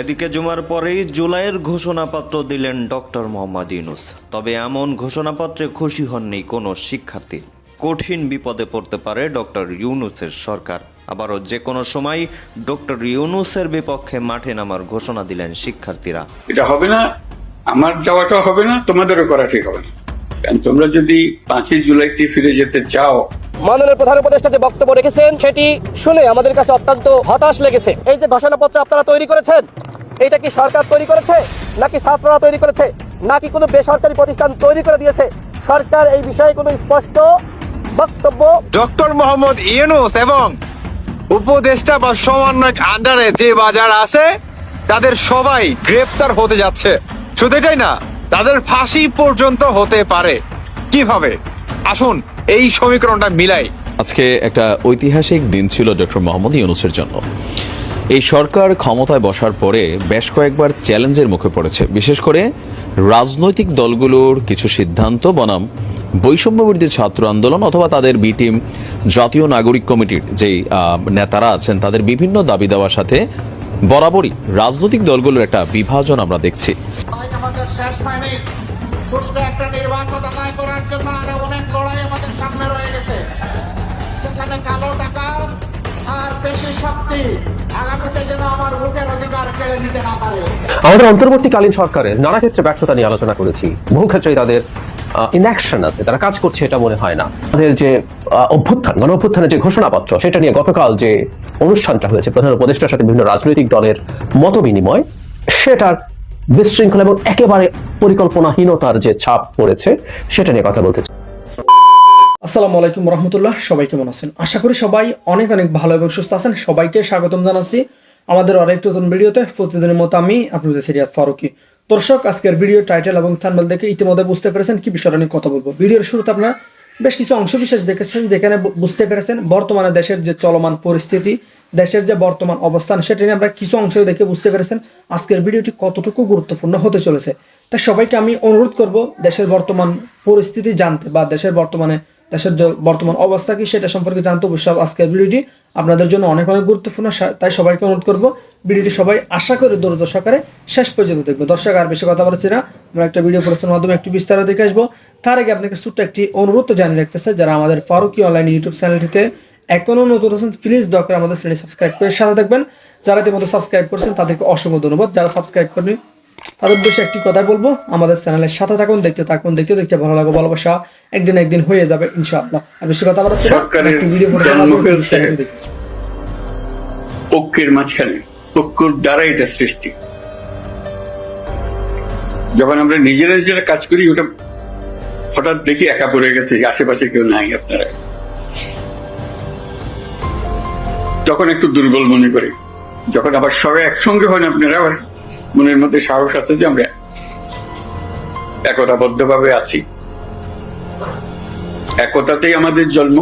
এদিকে জুমার পরেই জুলাইয়ের ঘোষণাপত্র দিলেন ডক্টর মোহাম্মদ ইউনূস। তবে এমন ঘোষণাপত্রে খুশি হননি কোনো শিক্ষার্থী। কঠিন বিপদে পড়তে পারে ডক্টর ইউনূসের সরকার। আবারও যে কোনো সময় ডক্টর ইউনূসের বিপক্ষে মাঠে নামার ঘোষণা দিলেন শিক্ষার্থীরা। এটা হবে না, আমার যাওয়াটা হবে না, তোমাদেরও করা ঠিক হবে না। কারণ তোমরা যদি 5ই জুলাইতে ফিরে যেতে চাও। মাননীয় প্রধান উপদেষ্টা যে বক্তব্য রেখেছেন সেটি শুনে আমাদের কাছে অত্যন্ত হতাশ লেগেছে। এই যে ঘোষণাপত্র আপনারা তৈরি করেছেন, এটা কি সরকার তৈরি করেছে নাকি ছাত্ররা তৈরি করেছে নাকি কোনো বেসরকারি প্রতিষ্ঠান তৈরি করে দিয়েছে? সরকার এই বিষয়ে কোনো স্পষ্ট বক্তব্য। ডক্টর মোহাম্মদ ইউনূস এবং উপদেষ্টা বা সমন্বয়ক আন্ডারে যে বাজার আছে তাদের সবাই গ্রেপ্তার হতে যাচ্ছে। শুধু এটাই না, তাদের ফাঁসি পর্যন্ত হতে পারে। কিভাবে? আসুন এই সমীকরণটা মিলাই। আজকে একটা ঐতিহাসিক দিন ছিল ডক্টর মোহাম্মদ ইউনূসের জন্য। এই সরকার ক্ষমতায় বসার পরে বেশ কয়েকবার চ্যালেঞ্জের মুখে পড়েছে, বিশেষ করে রাজনৈতিক দলগুলোর কিছু সিদ্ধান্ত বনাম বৈষম্য বিরোধী ছাত্র আন্দোলন অথবা তাদের বি টিম জাতীয় নাগরিক কমিটির যেই নেতারা আছেন তাদের বিভিন্ন দাবি দেওয়ার সাথে বরাবরই রাজনৈতিক দলগুলোর একটা বিভাজন আমরা দেখছি। আমাদের শেষ হয়নি। সুষ্ঠু একটা নির্বাচন আদায় করার জন্য আরো অনেক লড়াই আমাদের সামনে রয়ে গেছে। সেখানে কালো টাকা আর পেশি শক্তি আগামীতে যেন আমার ভোটের অধিকার কেড়ে নিতে না পারে। আমাদের অন্তর্বর্তীকালীন সরকারের নানা ক্ষেত্রে ব্যর্থতা নিয়ে আলোচনা করেছি। বহু ক্ষেত্রেই তাদের ইনঅ্যাকশন আছে, তারা কাজ করছে এটা মনে হয় না। তাদের যে গণ অভ্যুত্থানের যে ঘোষণাপত্র সেটা নিয়ে গতকাল যে অনুষ্ঠানটা হয়েছে প্রধান উপদেষ্টার সাথে বিভিন্ন রাজনৈতিক দলের মত বিনিময়, সেটার বিশৃঙ্খলা এবং একেবারে পরিকল্পনাহীনতার যে ছাপ পড়েছে সেটা নিয়ে কথা বলতে চাই। আসসালামু আলাইকুম রহমতুল্লাহ। সবাই কেমন আছেন? আশা করি সবাই অনেক অনেক ভালো এবং সুস্থ আছেন। সবাইকে স্বাগতম জানাচ্ছি আমাদের আরেকটি নতুন ভিডিওতে। প্রতিদিনের মতো আমি আপনাদের সিরিয়াত ফারুকি। দর্শক, আজকের ভিডিও টাইটেল এবং থাম্বনেল দেখে ইতিমধ্যে বুঝতে পেরেছেন কি বিষয়টা নিয়ে কথা বলবো। ভিডিওর শুরুতে আপনারা বেশ কিছু অংশ বিশেষ দেখেছেন, যেখানে বুঝতে পেরেছেন বর্তমানে দেশের যে চলমান পরিস্থিতি, দেশের যে বর্তমান অবস্থান, সেটা নিয়ে আমরা কিছু অংশ দেখে বুঝতে পেরেছেন আজকের ভিডিওটি কতটুকু গুরুত্বপূর্ণ হতে চলেছে। তাই সবাইকে আমি অনুরোধ করব দেশের বর্তমান পরিস্থিতি জানতে বা দেশের বর্তমান অবস্থা কি সেটা সম্পর্কে জানতে অবশ্যই আজকের ভিডিওটি আপনাদের জন্য অনেক অনেক গুরুত্বপূর্ণ। তাই সবাইকে অনুরোধ করব ভিডিওটি সবাই আশা করে ধৈর্য সহকারে শেষ পর্যন্ত দেখবো। দর্শক, আর বেশি কথা বলছি না, আমরা একটা ভিডিও প্রস্তুতির মাধ্যমে একটু বিস্তারিত দেখে আসবো। তার আগে আপনাকে ছোট্ট একটি অনুরোধ জানিয়ে রাখতেছে, যারা আমাদের ফারুকি অনলাইন ইউটিউব চ্যানেলটিতে এখনো নতুন আছেন প্লিজ দয়া করে আমাদের চ্যানেল সাবস্ক্রাইব করে সাথে থাকবেন। যারা ইতিমধ্যে সাবস্ক্রাইব করেছেন তাদেরকে অসংখ্য ধন্যবাদ। যারা সাবস্ক্রাইব করেনি তাদের উদ্দেশ্যে একটি কথা বলবো, আমাদের চ্যানেলের সাথে থাকুন, দেখতে থাকুন, দেখতে দেখতে ভালো লাগবে, ভালোবাসা একদিন হয়ে যাবে ইনশাআল্লাহ। আর বেশি কথা বলা পক্ষের মাঝখানে পক্ষর দ্বারা এটা সৃষ্টি। যখন আমরা নিজেরা কাজ করি, ওটা হঠাৎ দেখি একা পড়ে গেছে, আশেপাশে কেউ নাই আপনারা, তখন একটু দুর্বল মনে করি। যখন আবার সবাই একসঙ্গে হয় না, আপনারা আবার মনের মধ্যে সাহস আছে যে আমরা একতাবদ্ধ ভাবে আছি। একতাতেই আমাদের জন্ম,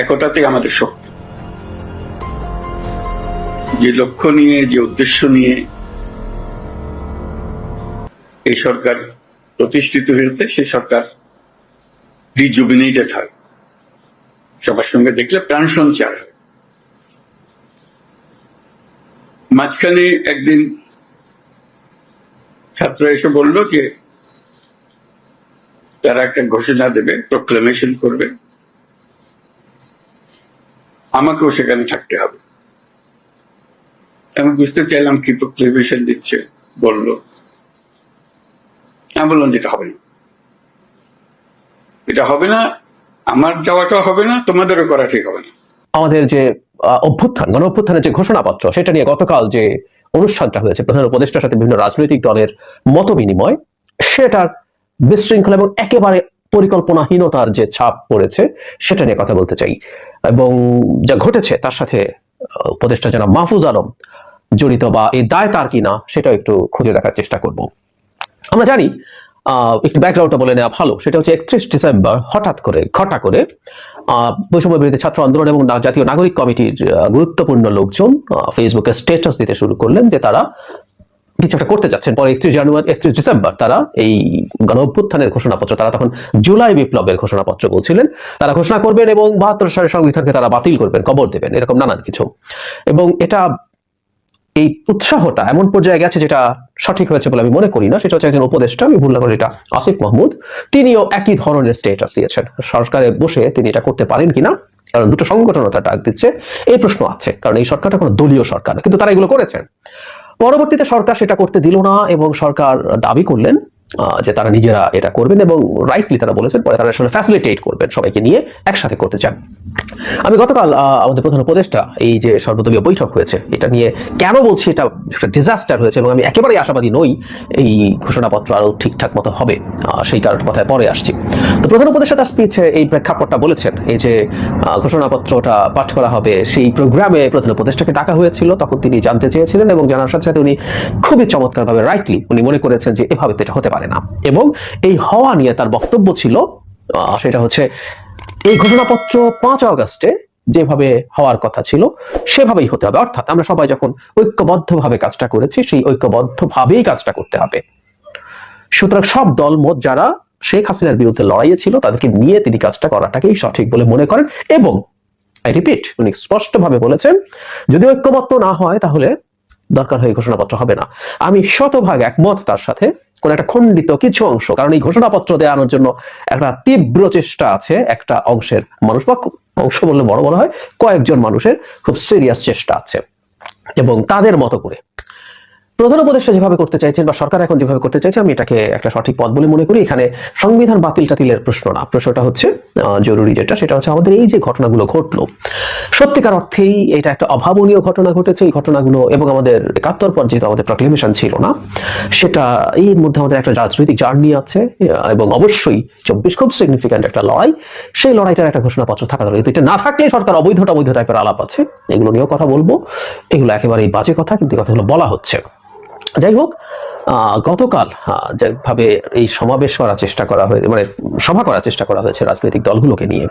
একতাতেই আমাদের শক্তি। যে লক্ষ্য নিয়ে, যে উদ্দেশ্য নিয়ে এই সরকার প্রতিষ্ঠিত হয়েছে, সেই সরকার রিজুভিনেটেড হয়, সবার সঙ্গে দেখলে প্রাণ সঞ্চার হয়। মাঝখানে একদিন ছাত্র এসে বলল যে তারা একটা ঘোষণা দেবে, প্রোক্লামেশন করবে, আমাকেও সেখানে থাকতে হবে। আমি বুঝতে চাইলাম কি প্রোক্লামেশন দিচ্ছে, বললো। আমি বললাম যেটা হবে না, এটা হবে না, আমার যাওয়াটা হবে না, তোমাদেরও করা ঠিক হবে না। আমাদের যে গণ অভ্যুত্থানের যে ঘোষণাপত্র সেটা নিয়ে গতকাল যে অনুষ্ঠানটা হয়েছে প্রধান উপদেষ্টার সাথে বিভিন্ন রাজনৈতিক দলের মত বিনিময়, সেটার বিশৃঙ্খলা এবং একেবারে পরিকল্পনাহীনতার যে ছাপ পড়েছে সেটা নিয়ে কথা বলতে চাই। এবং যা ঘটেছে তার সাথে উপদেষ্টা জনাব মাহফুজ আলম জড়িত বা এই দায় তার কিনা সেটা একটু খুঁজে দেখার চেষ্টা করব। আমরা জানি, একটু ব্যাকগ্রাউন্ডটা বলে নেওয়া ভালো, সেটা হচ্ছে 31 ডিসেম্বর হঠাৎ করে বৈষম্য বিরোধী ছাত্র আন্দোলন এবং জাতীয় নাগরিক কমিটির গুরুত্বপূর্ণ লোকজন ফেসবুকে স্ট্যাটাস দিতে শুরু করলেন যে তারা কিছু একটা করতে যাচ্ছেন। পরে 31 ডিসেম্বর তারা এই গণ অভ্যুত্থানের ঘোষণাপত্র, তারা তখন জুলাই বিপ্লবের ঘোষণাপত্র বলছিলেন, তারা ঘোষণা করবেন এবং 72 সালের সংবিধানকে তারা বাতিল করবেন, কবর দেবেন, এরকম নানান কিছু। এবং এটা এই উৎসাহটা এমন পর্যায়ে গেছে যেটা সঠিক হয়েছে বলে আমি মনে করি না। সেটা হচ্ছে একজন উপদেষ্টা, আমি ভুল না করি এটা আসিফ মাহমুদ, তিনিও একই ধরনের স্টেটাস দিয়েছেন। সরকারে বসে তিনি এটা করতে পারেন কিনা, কারণ দুটো সংগঠনতা ডাক দিচ্ছে, এই প্রশ্ন আছে। কারণ এই সরকারটা কোনো দলীয় সরকার না, কিন্তু তারা এগুলো করেছেন। পরবর্তীতে সরকার সেটা করতে দিল না এবং সরকার দাবি করলেন যে তারা নিজেরা এটা করবেন এবং রাইটলি তারা বলেছেন পরে তারা আসলে ফ্যাসিলিটেট করবেন, সবাইকে নিয়ে একসাথে করতে চান। আমি গতকাল আমাদের প্রধান উপদেষ্টা এই যে সর্বদলীয় বৈঠক হয়েছে এটা নিয়ে কেন বলছি এটা একটা ডিজাস্টার হয়েছে এবং আমি একেবারেই আশাবাদী নই এই ঘোষণাপত্র আরো ঠিকঠাক মতো হবে, সেই কারণ কথায় পরে আসছি। তো প্রধান উপদেষ্টা তার স্পিচে এই প্রেক্ষাপটটা বলেছেন, এই যে ঘোষণাপত্রটা পাঠ করা হবে সেই প্রোগ্রামে প্রধান উপদেষ্টাকে ডাকা হয়েছিল, তখন তিনি জানতে চেয়েছিলেন এবং জানার সাথে সাথে উনি খুবই চমৎকারভাবে রাইটলি উনি মনে করেছেন যে এভাবে তো এটা হতে পারে না। এবং এই হওয়া নিয়ে তার বক্তব্য ছিল সেটা হচ্ছে এই ঘোষণাপত্র 5 আগস্টে যেভাবে হওয়ার কথা ছিল সেভাবেই হতে হবে, অর্থাৎ আমরা সবাই যখন ঐক্যবদ্ধভাবে কাজটা করেছি সেই ঐক্যবদ্ধভাবেই কাজটা করতে হবে। সুতরাং সব দল মত যারা শেখ হাসিনার বিরুদ্ধে লড়াইয়ে ছিল তাদেরকে নিয়ে তিনি কাজটা করাটাকেই সঠিক বলে মনে করেন এবং আই রিপিট উনি স্পষ্টভাবে বলেছেন যদি ঐক্যবদ্ধ না হয় তাহলে দরকার হয় ঘোষণাপত্র হবে না। আমি শতভাগ একমত তার সাথে, কোন একটা খণ্ডিত কিছু অংশ, কারণ এই ঘোষণাপত্র দেওয়ানোর জন্য একটা তীব্র চেষ্টা আছে একটা অংশের মানুষ, বা অংশ বললে বড় বড় হয়, কয়েকজন মানুষের খুব সিরিয়াস চেষ্টা আছে এবং তাদের মতো করে প্রধান উপদেষ্টা যেভাবে করতে চাইছেন বা সরকার এখন যেভাবে করতে চাইছে আমি এটাকে একটা সঠিক পথ বলে মনে করি। এখানে সংবিধান বাতিল টাতিলের প্রশ্ন না, প্রশ্নটা হচ্ছে জরুরি যেটা সেটা হচ্ছে আমাদের এই যে ঘটনাগুলো ঘটলো সত্যিকার অর্থেই এটা একটা অভাবনীয় ঘটনা ঘটেছে। এই ঘটনাগুলো এবং আমাদের 71 পর যেহেতু আমাদের প্রক্লেমেশন ছিল না, সেটা এর মধ্যে আমাদের একটা রাজনৈতিক জার্নি আছে এবং অবশ্যই 24 খুব সিগনিফিক্যান্ট একটা লড়াই, সেই লড়াইটার একটা ঘোষণাপত্র থাকা দরকার। কিন্তু এটা না থাকলে সরকার অবৈধ টাইপের আলাপ আছে, এগুলো নিয়েও কথা বলবো, এগুলো একেবারেই বাজে কথা, কিন্তু কথাগুলো বলা হচ্ছে। যাই হোক, গতকাল যেভাবে এই সমাবেশ করার চেষ্টা করা হয়েছে, মানে সভা করার চেষ্টা করা হয়েছে রাজনৈতিক দলগুলোকে নিয়ে,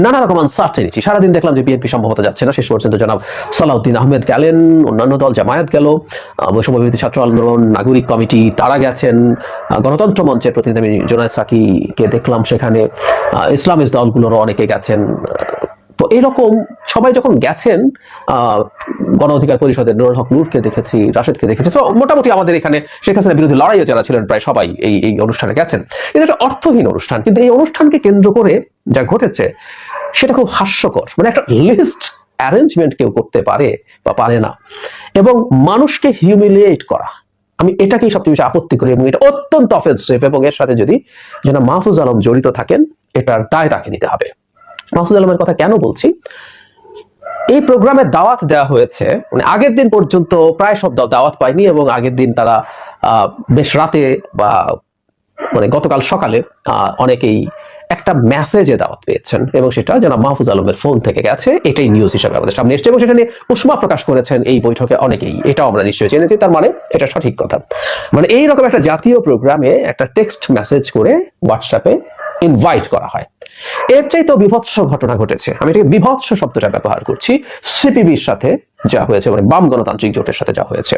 নানা রকম আনসার্টেনিটি। সারাদিন দেখলাম যে বিএনপি সম্ভবত যাচ্ছে না, শেষ পর্যন্ত জনাব সালাউদ্দিন আহমেদ গেলেন, অন্যান্য দল জামায়াত গেল, বৈষম্য বিরোধী ছাত্র আন্দোলন, নাগরিক কমিটি তারা গেছেন, গণতন্ত্র মঞ্চের প্রতিনিধি আমি জোনায়েদ সাকিকে দেখলাম সেখানে, ইসলামিস্ট দলগুলোরও অনেকে গেছেন। তো এরকম সবাই যখন গেছেন, গণ অধিকার পরিষদের নুরুল হক নূরকে দেখেছি, রাশেদকে দেখেছি, তো মোটামুটি আমাদের এখানে শেখ হাসিনার বিরুদ্ধে লড়াইয়ে যারা ছিলেন প্রায় সবাই এই অনুষ্ঠানে গেছেন। এটা একটা অর্থহীন অনুষ্ঠান, কিন্তু এই অনুষ্ঠানকে কেন্দ্র করে যা ঘটেছে সেটা খুব হাস্যকর। মানে একটা লিস্ট অ্যারেঞ্জমেন্ট কেউ করতে পারে বা পারে না এবং মানুষকে হিউমিলিয়েট করা, আমি এটাকেই সবচেয়ে বেশি আপত্তি করি এবং এটা অত্যন্ত অফেন্সিভ। এবং এর সাথে যদি যেন মাহফুজ আলম জড়িত থাকেন এটার দায় তাকে নিতে হবে। মাহফুজ আলমের কথা কেন বলছি, এই প্রোগ্রামে দাওয়াত দেওয়া হয়েছে, মানে আগের দিন পর্যন্ত প্রায় সব দাওয়াত পায়নি এবং আগের দিন তারা বেশ রাতে বা মানে গতকাল সকালে অনেকেই একটা মেসেজে দাওয়াত পেয়েছেন এবং সেটা যেন মাহফুজ আলমের ফোন থেকে গেছে, এটাই নিউজ হিসাবে আমাদের সামনে এসেছে এবং সেটা নিয়ে উষ্মা প্রকাশ করেছেন এই বৈঠকে অনেকেই, এটাও আমরা নিশ্চয়ই জেনেছি। তার মানে এটা সঠিক কথা, মানে এইরকম একটা জাতীয় প্রোগ্রামে একটা টেক্সট মেসেজ করে হোয়াটসঅ্যাপে ইনভাইট করা হয়। এর চাইতেও বিভৎস ঘটনা ঘটেছে, আমি এটাকে বিভৎস শব্দটা ব্যবহার করছি, সিপিবির সাথে যা হয়েছে, মানে বাম গণতান্ত্রিক জোটের সাথে যা হয়েছে।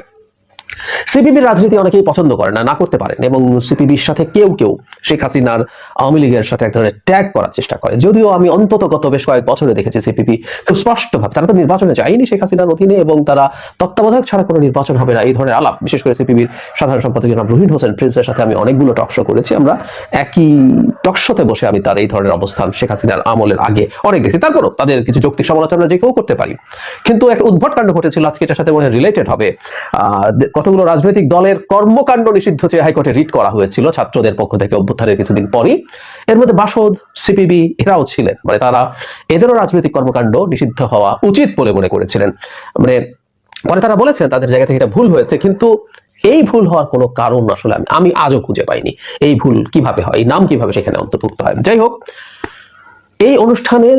সিপিবির রাজনীতি অনেকেই পছন্দ করেন না করতে পারেন এবং সিপিবির সাথে কেউ কেউ শেখ হাসিনার আওয়ামী লীগের সাথে এক ধরনের ট্যাগ করার চেষ্টা করে। যদিও আমি অন্তত গত বেশ কয়েক বছরে দেখেছি সিপিবি খুব স্পষ্টভাবে তারা তো নির্বাচনে যায়নি শেখ হাসিনার অধীনে এবং তারা তত্ত্বাবধায়ক ছাড়া কোনো নির্বাচন হবে না এই ধরনের আলাপ, বিশেষ করে সিপিবির সাধারণ সম্পাদক জনাব রুহিন হোসেন প্রিন্সের সাথে আমি অনেকগুলো টকশো করেছি, আমরা একই টকশোতে বসে আমি তার এই ধরনের অবস্থান শেখ হাসিনার আমলের আগে অনেক গেছি। তারপরও তাদের কিছু যৌক্তিক সমালোচনা যে কেউ করতে পারি, কিন্তু একটা উদ্ভট কাণ্ড ঘটেছিল আজকে, এটার সাথে মনে রিলেটেড হবে। কতগুলো রাজনৈতিক দলের কর্মকাণ্ড নিষিদ্ধ চেয়ে হাইকোর্টে রিট করা হয়েছিল ছাত্রদের পক্ষ থেকে অভ্যুত্থানের কিছুদিন পরই। এর মধ্যে বাসদ, সিপিবি এরাও ছিলেন, মানে তারা এদেরও রাজনৈতিক কর্মকাণ্ড নিষিদ্ধ হওয়া উচিত বলে মনে করেছিলেন। মানে পরে তারা বলেছেন তাদের জায়গা থেকে এটা ভুল হয়েছে, কিন্তু এই ভুল হওয়ার কোনো কারণ আসলে আমি আজও খুঁজে পাইনি। এই ভুল কিভাবে হয়, এই নাম কিভাবে সেখানে অন্তর্ভুক্ত হয়। যাই হোক, এই অনুষ্ঠানের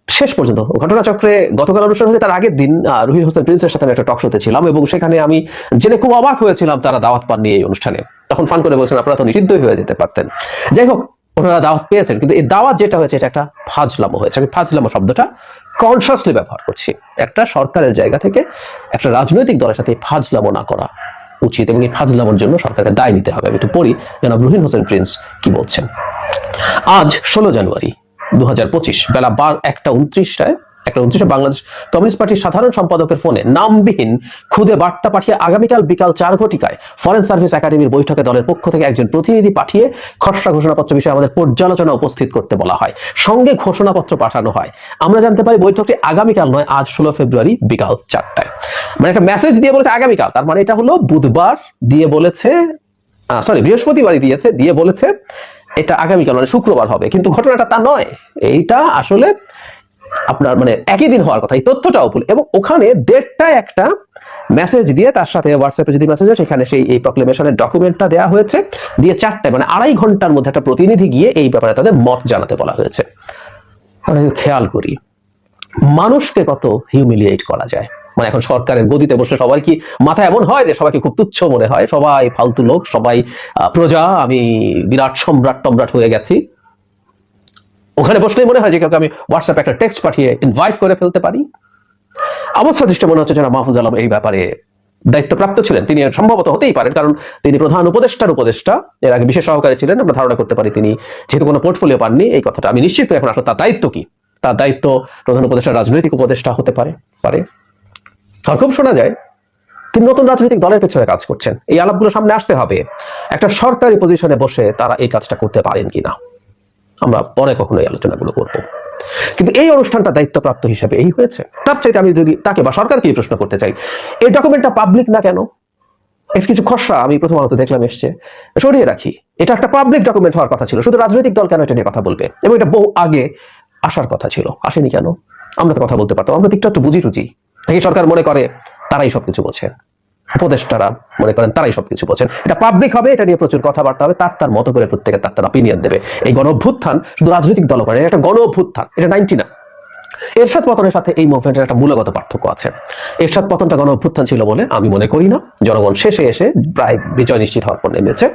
শেষ পর্যন্ত ঘটনাচক্রে গতকাল অনুষ্ঠান হয়েছে তার আগের দিন রুহিন হোসেন প্রিন্সের সাথে একটা টক শোতে ছিলাম এবং সেখানে আমি জেনে খুব অবাক হয়েছিলাম তারা দাওয়াত পাননি এই অনুষ্ঠানে। তখন ফান করে বলছেন আপনারা তো নিষিদ্ধই হয়ে যেতে পারতেন। যাই হোক, ওনারা দাওয়াত পেয়েছেন, কিন্তু এই দাওয়াত যেটা হয়েছে এটা একটা ফাজলামো হয়েছে। আমি ফাজলামো শব্দটা কনসিয়াসলি ব্যবহার করছি। একটা সরকারের জায়গা থেকে একটা রাজনৈতিক দলের সাথে ফাজলামো না করা উচিত এবং এই ফাজলামোর জন্য সরকারকে দায় নিতে হবে। আমি একটু পড়ি জনাব রুহিন হোসেন প্রিন্স কি বলছেন। আজ 16 জানুয়ারি 2025 বেলা 1:29 একটা 29 বাংলাদেশ কমিউনিস্ট পার্টির সাধারণ সম্পাদকের ফোনে নামবিহীন খুদে বার্তা পাঠিয়ে আগামীকাল বিকাল 4 ঘটিকায় ফরেন সার্ভিস একাডেমির বৈঠকে দলের পক্ষ থেকে একজন প্রতিনিধি পাঠিয়ে খসড়া ঘোষণাপত্র বিষয়ে আমাদের পর্যালোচনা উপস্থিত করতে বলা হয়, সঙ্গে ঘোষণাপত্র পাঠানো হয়। আমরা জানতে পারি বৈঠকটি আগামীকাল নয়, আজ 16 ফেব্রুয়ারি বিকাল 4টায়। মানে একটা মেসেজ দিয়ে বলেছে আগামীকাল, তার মানে এটা হলো বুধবার দিয়ে বলেছে, বৃহস্পতিবারই দিয়ে বলেছে এটা আগামীকাল মানে শুক্রবার হবে, কিন্তু ঘটনাটা তা নয়। এইটা আসলে আপনার মানে একই দিন হওয়ার কথা, এই তথ্যটাও ভুল। এবং ওখানে ডেটটায় একটা মেসেজ দিয়ে তার সাথে হোয়াটসঅ্যাপে যদি মেসেজ হয় সেখানে সেই এই প্রক্লেমেশনের ডকুমেন্টটা দেওয়া হয়েছে, দিয়ে 4টায় মানে 2.5 ঘন্টার মধ্যে একটা প্রতিনিধি গিয়ে এই ব্যাপারে তাদের মত জানাতে বলা হয়েছে। মানে খেয়াল করি মানুষকে কত হিউমিলিয়েট করা যায়। মানে এখন সরকারের গদিতে বসলে সবার কি মাথা এমন হয় যে সবাইকে খুব তুচ্ছ মনে হয়, সবাই ফালতু লোক, সবাই প্রজা, আমি বিরাট সম্রাট হয়ে গেছি। ওখানে বসলেই মনে হয় যে কাউকে আমি হোয়াটসঅ্যাপে একটা টেক্সট পাঠিয়ে ইনভাইট করে ফেলতে পারি। অবস্থা দৃষ্টি মনে হচ্ছে যারা মাহফুজ আলম এই ব্যাপারে দায়িত্বপ্রাপ্ত ছিলেন, তিনি সম্ভবত হতেই পারেন, কারণ তিনি প্রধান উপদেষ্টা, এর আগে বিশেষ সহকারী ছিলেন। আমরা ধারণা করতে পারি তিনি যেহেতু কোনো পোর্টফোলিও পাননি, এই কথাটা আমি নিশ্চিত এখন আসলে তার দায়িত্ব কি, তার দায়িত্ব প্রধান উপদেষ্টা রাজনৈতিক উপদেষ্টা হতে পারে। আর খুব শোনা যায় তিনি নতুন রাজনৈতিক দলের পেছনে কাজ করছেন। এই আলাপগুলো সামনে আসতে হবে। একটা সরকারি পজিশনে বসে তারা এই কাজটা করতে পারেন কিনা আমরা পরে কখনো এই আলোচনাগুলো করব, কিন্তু এই অনুষ্ঠানটা দায়িত্বপ্রাপ্ত হিসেবে এই হয়েছে। তার চাইতে আমি যদি তাকে বা সরকারকে প্রশ্ন করতে চাই, এই ডকুমেন্টটা পাবলিক না কেন? এর কিছু খসড়া আমি প্রথম আলোতে দেখলাম এসছে, সরিয়ে রাখি। এটা একটা পাবলিক ডকুমেন্ট হওয়ার কথা ছিল, শুধু রাজনৈতিক দল কেন এটা নিয়ে কথা বলবে? এবং এটা বহু আগে আসার কথা ছিল, আসেনি কেন? আমরা তো কথা বলতে পারতাম। আমরা দিকটা একটু বুঝি নাকি সরকার মনে করে তারাই সবকিছু বোঝেন, উপদেষ্টারা মনে করেন তারাই সবকিছু বোঝেন। এটা পাবলিক হবে, এটা নিয়ে প্রচুর কথাবার্তা হবে, তার মতো করে প্রত্যেকে তার অপিনিয়ন দেবে। এই গণ অভ্যুত্থান শুধু রাজনৈতিক দল করে, এটা গণ অভ্যুত্থান, এটা 90 না। এরশাদ পতনের সাথে এই মুভমেন্টের একটা মূলগত পার্থক্য আছে। এরশাদ পতনটা গণ অভ্যুত্থান ছিল বলে আমি মনে করি না। জনগণ শেষে এসে প্রায় বিজয় নিশ্চিত হওয়ার পর নেমেছে।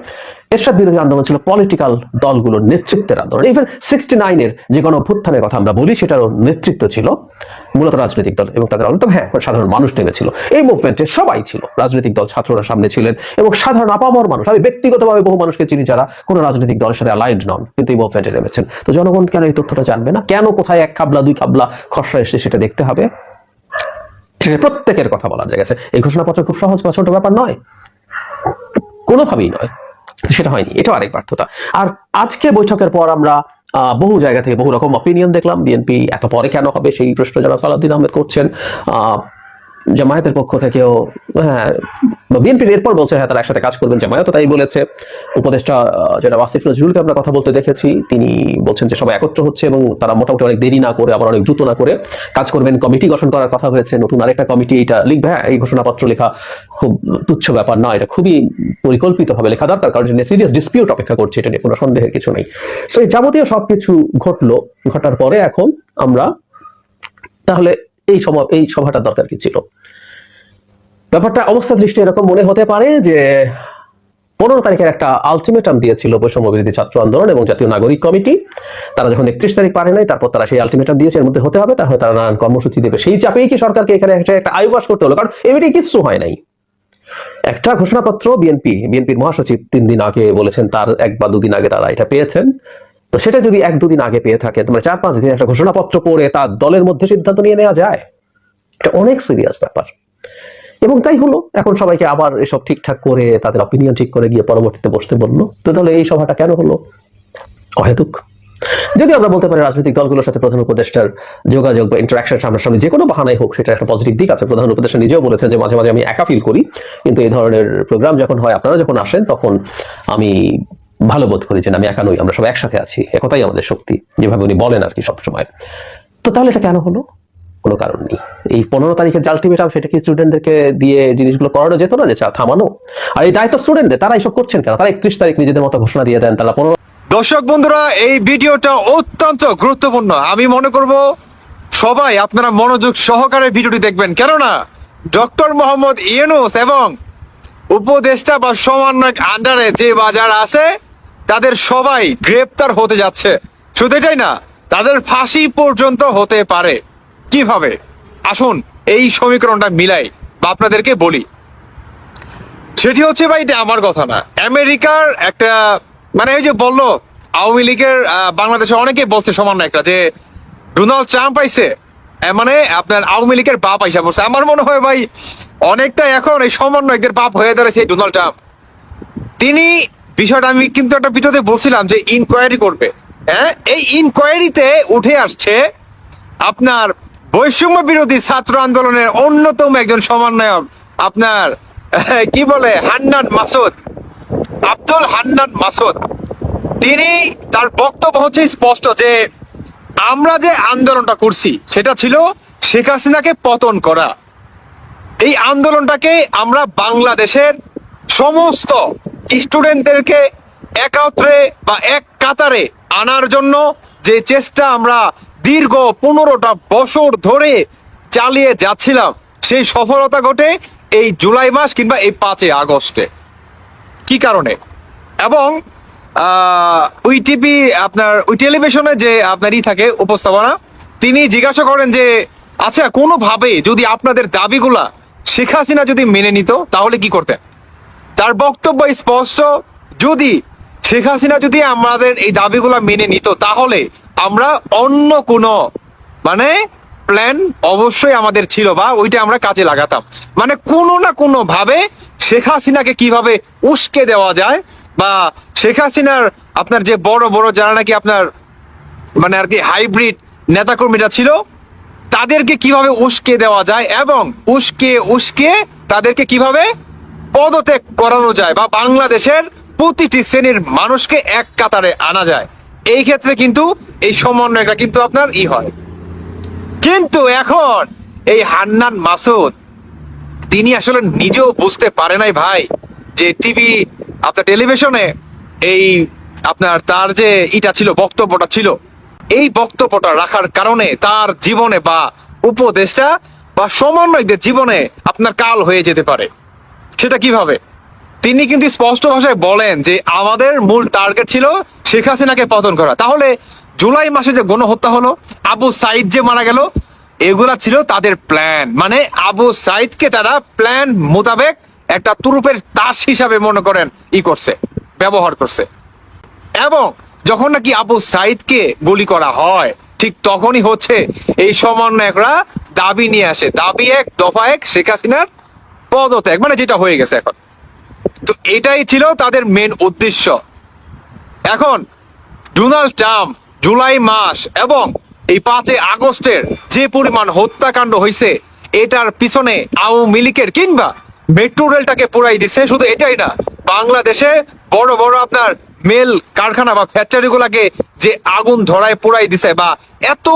এরশাদ বিরোধী আন্দোলন ছিল পলিটিক্যাল দলগুলোর নেতৃত্বের আন্দোলন। ইভেন 69-এর যে গণ অভ্যুত্থানের কথা আমরা বলি, সেটারও নেতৃত্ব ছিল মূলত রাজনৈতিক দল এবং তাদের আন্দোলন। হ্যাঁ, সাধারণ মানুষ নেমেছিল এই মুভমেন্টে, সবাই ছিল, রাজনৈতিক দল, ছাত্ররা সামনে ছিলেন এবং সাধারণ আপামর মানুষ। আমি ব্যক্তিগতভাবে বহু মানুষকে চিনি যারা কোনো রাজনৈতিক দলের সাথে অ্যালাইন্ড নন, কিন্তু এই মুভমেন্টে নেমেছেন। তো জনগণ কেন এই তথ্যটা জানবে না? কেন কোথায় 1 খাবলা 2 খাবলা খসড়া এসে সেটা দেখতে হবে? সেটা প্রত্যেকের কথা বলা যায় গেছে। এই ঘোষণাপত্র খুব সহজ বা ছোট ব্যাপার নয়, কোনোভাবেই নয়। সেটা হয়নি, এটাও আরেক ব্যর্থতা। আর আজকে বৈঠকের পর আমরা বহু জায়গা থেকে বহু রকম অপিনিয়ন দেখলাম। বিএনপি এত পরে কেন হবে সেই প্রশ্ন যারা সালাউদ্দিন আহমেদ করছেন। জামায়াতের পক্ষ থেকেও হ্যাঁ, বিএনপির এরপর বলছে হ্যাঁ তারা একসাথে কাজ করবেন, জামায়াতও তাই বলেছে। উপদেষ্টা যেটা আসিফ নজরুলকে আমরা কথা বলতে দেখেছি, তিনি বলছেন যে সবাই একত্র হচ্ছে এবং তারা মোটামুটি অনেক দেরি না করে, আবার অনেক দ্রুত না করে কাজ করবেন। কমিটি গঠন করার কথা হয়েছে, নতুন আরেকটা কমিটি এটা লিখবে। হ্যাঁ, এই ঘোষণাপত্র লেখা খুব তুচ্ছ ব্যাপার না, এটা খুবই পরিকল্পিতভাবে লেখা দরকার, কারণ সিরিয়াস ডিসপিউট অপেক্ষা করছে, এটা নিয়ে কোনো সন্দেহের কিছু নেই। তো এই যাবতীয় সবকিছু ঘটার পরে এখন আমরা তাহলে এই সভাটার দরকার কি ছিল? ব্যাপারটা অবস্থা দৃষ্টি এরকম মনে হতে পারে যে 15 তারিখের একটা আলটিমেটাম দিয়েছিল বৈষম্য বিরোধী ছাত্র আন্দোলন এবং জাতীয় নাগরিক কমিটি। তারা যখন 31 তারিখ পারে নাই, তারপর তারা সেই আলটিমেটাম দিয়েছে এর মধ্যে হতে হবে, তাহলে তারা নানান কর্মসূচি দেবে। সেই চাপেই কি সরকারকে এখানে একটা আইওয়াস করতে হলো? কারণ এমনিতেই কিছু হয় নাই। একটা ঘোষণাপত্র বিএনপির মহাসচিব 3 দিন আগে বলেছেন তার 1 বা 2 দিন আগে তারা এটা পেয়েছেন। তো সেটা যদি 1-2 দিন আগে পেয়ে থাকে, তোমার 4-5 দিন একটা ঘোষণাপত্র পড়ে তার দলের মধ্যে সিদ্ধান্ত নিয়ে নেওয়া যায়? এটা অনেক সিরিয়াস ব্যাপার। এবং তাই হলো, এখন সবাইকে আবার এসব ঠিকঠাক করে তাদের অপিনিয়ন ঠিক করে গিয়ে পরবর্তীতে বসতে বললো। তো তাহলে এই সভাটা কেন হলো? অহেতুক। যদি আমরা বলতে পারি রাজনৈতিক দলগুলোর সাথে প্রধান উপদেষ্টার যোগাযোগ বা ইন্টারাকশন সামনাসামনি যে কোনো বাহানাই হোক, সেটা একটা পজিটিভ দিক আছে। প্রধান উপদেষ্টা নিজেও বলেছেন যে মাঝে মাঝে আমি একা ফিল করি, কিন্তু এই ধরনের প্রোগ্রাম যখন হয়, আপনারা যখন আসেন, তখন আমি ভালো বোধ করি যে আমি একা নই, আমরা সব একসাথে আছি, একতাই আমাদের শক্তি, যেভাবে উনি বলেন আর কি সবসময়। তো তাহলে এটা কেন হলো? কোনো কারণ নেই। এই 15 তারিখের যে আলটিমেটাম, সেটা কি স্টুডেন্টদেরকে দিয়ে জিনিসগুলো করানো যেত না, যে থামানো? আর এই দায়িত্ব স্টুডেন্টদের, তারা এইসব করছেন কেন? তারা 31 তারিখ নিজেদের মতো ঘোষণা দিয়ে দেন, তারা 15। দর্শক বন্ধুরা, এই ভিডিওটা অত্যন্ত গুরুত্বপূর্ণ। আমি মনে করব সবাই আপনারা মনোযোগ সহকারে ভিডিওটি দেখবেন, কেননা ডক্টর মোহাম্মদ ইউনূস এবং উপদেষ্টা বা সমন্বয়ক আন্ডারে যে বাজার আছে, তাদের সবাই গ্রেপ্তার হতে যাচ্ছে। শুধু এটাই না, তাদের ফাঁসি পর্যন্ত হতে পারে। কিভাবে? আসুন এই সমীকরণটা মিলাই বা আপনাদেরকে বলি। সেটি হচ্ছে, ভাই এটা আমার কথা না, আমেরিকার একটা, মানে ওই যে বললো আওয়ামী লীগের বাংলাদেশে অনেকে বলছে সমন্বয় একটা, যে ডোনাল্ড ট্রাম্প আইছে মানে আপনার আওয়ামী লীগের বাপ আইসা পড়ছে। আমার মনে হয় ভাই অনেকটা এখন এই সমন্বয়কদের বাপ হয়ে দাঁড়াচ্ছে এই ডোনাল্ড ট্রাম্প। তিনি বিষয়টা আমি কিন্তু একটা ভিডিওতে বলছিলাম যে ইনকোয়ারি করবে, হ্যাঁ, এই ইনকোয়ারিতে উঠে আসছে আপনার বৈষম্য বিরোধী ছাত্র আন্দোলনের অন্যতম একজন সমন্বয়ক আপনার কি বলে হান্নান মাসুদ, আব্দুল হান্নান মাসুদ। তিনি তার বক্তব্য হচ্ছে স্পষ্ট যে আমরা যে আন্দোলনটা করছি সেটা ছিল শেখ হাসিনাকে পতন করা। এই আন্দোলনটাকে আমরা বাংলাদেশের সমস্ত স্টুডেন্টদেরকে একত্রে বা এক কাতারে আনার জন্য যে চেষ্টা আমরা দীর্ঘ 15টা বছর ধরে চালিয়ে যাচ্ছিলাম, সেই সফলতা ঘটে এই জুলাই মাস কিংবা এই 5 আগস্টে। কি কারণে? এবং ওই টিভি আপনার ওই টেলিভিশনে যে আপনার থাকে উপস্থাপনা, তিনি জিজ্ঞাসা করেন যে আচ্ছা কোনোভাবে যদি আপনাদের দাবিগুলা শেখ হাসিনা যদি মেনে নিত তাহলে কি করতেন? তার বক্তব্য স্পষ্ট, যদি শেখ হাসিনা যদি আমাদের এই দাবিগুলা মেনে নিত তাহলে আমরা অন্য কোনো মানে প্ল্যান অবশ্যই আমাদের ছিল বা ওইটা আমরা কাজে লাগাতাম। মানে কোনো না কোনো ভাবে শেখ হাসিনাকে কিভাবে উস্কে দেওয়া যায় বা শেখ হাসিনার আপনার যে বড় বড় যারা নাকি আপনার মানে আর কি হাইব্রিড নেতাকর্মীরা ছিল তাদেরকে কিভাবে উস্কে দেওয়া যায় এবং উস্কে তাদেরকে কিভাবে পদত্যাগ করানো যায় বা বাংলাদেশের প্রতিটি শ্রেণীর মানুষকে এক কাতারে আনা যায়, এই ক্ষেত্রে কিন্তু এই সমন্বয়টা কিন্তু আপনার হয়। কিন্তু এখন এই হান্নান মাসুদ তিনি আসলে নিজেও বুঝতে পারে নাই ভাই যে টিভি আপনার টেলিভিশনে এই আপনার তার যে ছিল বক্তব্যটা ছিল, এই বক্তব্যটা রাখার কারণে তার জীবনে বা উপদেষ্টা বা সমন্বয়কদের জীবনে আপনার কাল হয়ে যেতে পারে। সেটা কিভাবে? তিনি কিন্তু স্পষ্ট ভাষায় বলেন যে আমাদের মূল টার্গেট ছিল শেখ হাসিনাকে পতন করা। তাহলে জুলাই মাসে যে গণহত্যা হলো, আবু সাইদ যে মারা গেল, এগুলা ছিল তাদের প্ল্যান। মানে আবু সাইদকে তারা প্ল্যান মোতাবেক একটা তুরুপের তাস হিসাবে মনে করেন করছে, ব্যবহার করছে। এবং যখন নাকি আবু সাইদকে গুলি করা হয় ঠিক তখনই হচ্ছে এই সমন্বয়করা দাবি নিয়ে আসে, দাবি 1 দফা 1 শেখ হাসিনার পদত্যাগ, মানে যেটা হয়ে গেছে এখন। তো এটাই ছিল তাদের মেন উদ্দেশ্য। এখন ডোনাল্ড ট্রাম্প জুলাই মাস এবং এই 5 আগস্টের যে পরিমাণ হত্যাকাণ্ড হয়েছে এটার পিছনে আওয়ামী লীগের কিংবা মেট্রো রেলটাকে পুরাই দিছে। শুধু এটাই না, বাংলাদেশে বড় বড় আপনার মেল কারখানা বা ফ্যাক্টরি গুলাকে যে আগুন ধরায় পুরাই দিছে বা এত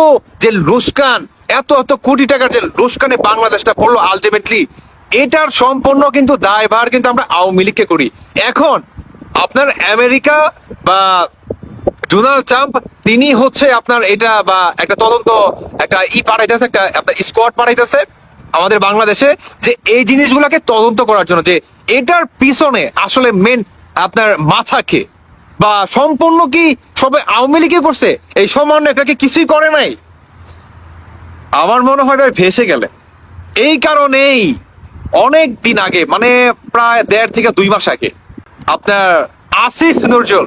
যে লুস্কান, এত কোটি টাকার যে লুস্কানে বাংলাদেশটা পড়লো আলটিমেটলি, এটার সম্পূর্ণ কিন্তু দায়ভার কিন্তু আমরা আওয়ামী লীগকে করি। এখন আপনার আমেরিকা বা ডোনাল্ড ট্রাম্প তিনি হচ্ছে আপনার এটা বা একটা তদন্ত একটা পাঠাইতেছে, একটা আপনার স্কোয়াড পাঠাইতেছে আমাদের বাংলাদেশে যে এই জিনিসগুলোকে তদন্ত করার জন্য যে এটার পিছনে আসলে মেন আপনার মাথাকে বা সম্পূর্ণ কি সবে আওয়ামী লীগই করছে, এই সমন্বয় এটাকে কিছুই করে নাই। আমার মনে হয় ভাই ভেসে গেলে। এই কারণেই অনেক দিন আগে মানে প্রায় 1.5 থেকে 2 মাস আগে আপনার আসিফ নজরুল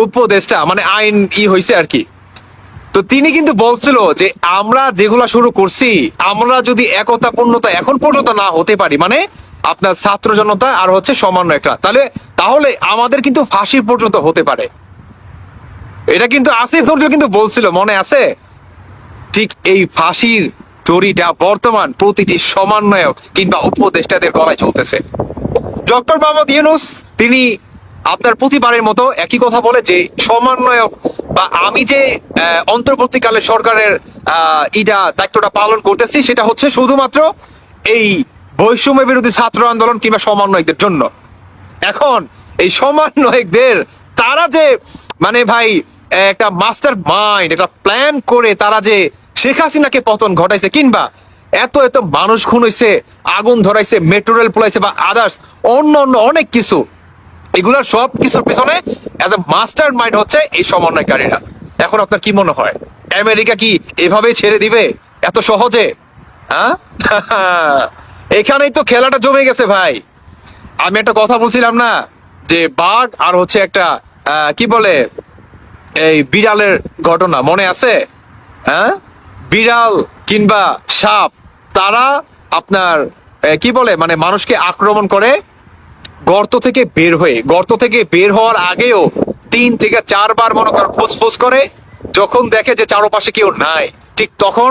উপদেষ্টা মানে আইন হয়েছে আর কি, তো তিনি কিন্তু বলছিল যে আমরা যেগুলা শুরু করছি আমরা যদি একতা পূর্ণতা এখন পর্যন্ত না হতে পারি, মানে আপনার ছাত্র জনতা আর হচ্ছে সমন্বয়করা, তাহলে আমাদের কিন্তু ফাঁসি পর্যন্ত হতে পারে। এটা কিন্তু আসিফ নজরুল কিন্তু বলছিল, মনে আছে? ঠিক এই ফাঁসির দড়িটা বর্তমান প্রতিটি সমন্বয়ক কিংবা উপদেষ্টাদের গলায় চলতেছে। ডক্টর মোহাম্মদ ইউনূস তিনি আপনার প্রতিবারের মতো একই কথা বলে যে সমন্বয়ক বা আমি যে অন্তর্বর্তীকালে সরকারের দায়িত্বটা পালন করতেছি সেটা হচ্ছে শুধুমাত্র এই বৈষম্য বিরোধী ছাত্র আন্দোলন কিংবা সমন্বয়কদের জন্য। এখন এই সমন্বয়কদের তারা যে মানে ভাই একটা মাস্টার মাইন্ড, একটা প্ল্যান করে তারা যে শেখ হাসিনাকে পতন ঘটাইছে কিংবা এত মানুষ খুন হয়েছে, আগুন ধরাইছে, মেট্রো রেল পোলাইছে বা আদার্স অন্য অনেক কিছু, এগুলোর সব কিছুর পিছনে এত মাস্টার মাইন্ড হচ্ছে এই সমন্বয়কারীরা। এখন আপনার কি মনে হয় আমেরিকা কি এভাবেই ছেড়ে দিবে এত সহজে? হ্যাঁ, এখানেই তো খেলাটা জমে গেছে ভাই। আমি একটা কথা বলছিলাম না যে বাঘ আর হচ্ছে একটা কি বলে এই বিড়ালের ঘটনা, মনে আছে? হ্যাঁ, বিড়াল কিংবা সাপ, তারা আপনার কি বলে মানে মানুষকে আক্রমণ করে গর্ত থেকে বের হওয়ার আগেও 3 থেকে 4 বার মনে করেন ফুসফুস করে, যখন দেখে যে চারপাশে কেউ নাই, ঠিক তখন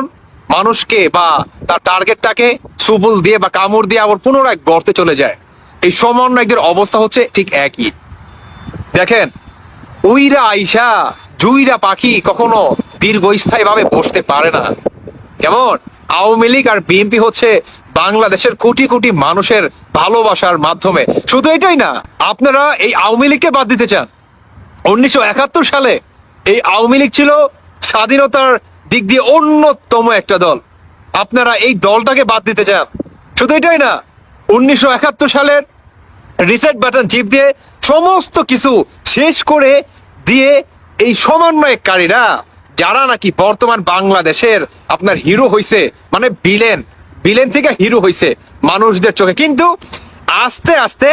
মানুষকে বা তার টার্গেটটাকে সুবুল দিয়ে বা কামড় দিয়ে আবার পুনরায় গর্তে চলে যায়। এই সমন্বয়কদের অবস্থা হচ্ছে ঠিক একই। দেখেন, উইরা আইসা জুইরা পাখি কখনো দীর্ঘস্থায়ী ভাবে বসতে পারে না। কেমন? আওয়ামী লীগ আর বিএনপি হচ্ছে বাংলাদেশের কোটি কোটি মানুষের ভালোবাসার মাধ্যমে। শুধু এটাই না, আপনারা এই আওয়ামী লীগকে বাদ দিতে চান। 1971 সালে এই আওয়ামী লীগ ছিল স্বাধীনতার দিক দিয়ে অন্যতম একটা দল। আপনারা এই দলটাকে বাদ দিতে চান। শুধু এটাই না, 1971 সালের রিসেট বাটন চিপ দিয়ে সমস্ত কিছু শেষ করে দিয়ে এই সমন্বয়কারীরা যারা নাকি বর্তমান বাংলাদেশের আপনার হিরো হইছে, মানে বিলেন থেকে হিরো হইছে মানুষদের চোখে, কিন্তু আস্তে আস্তে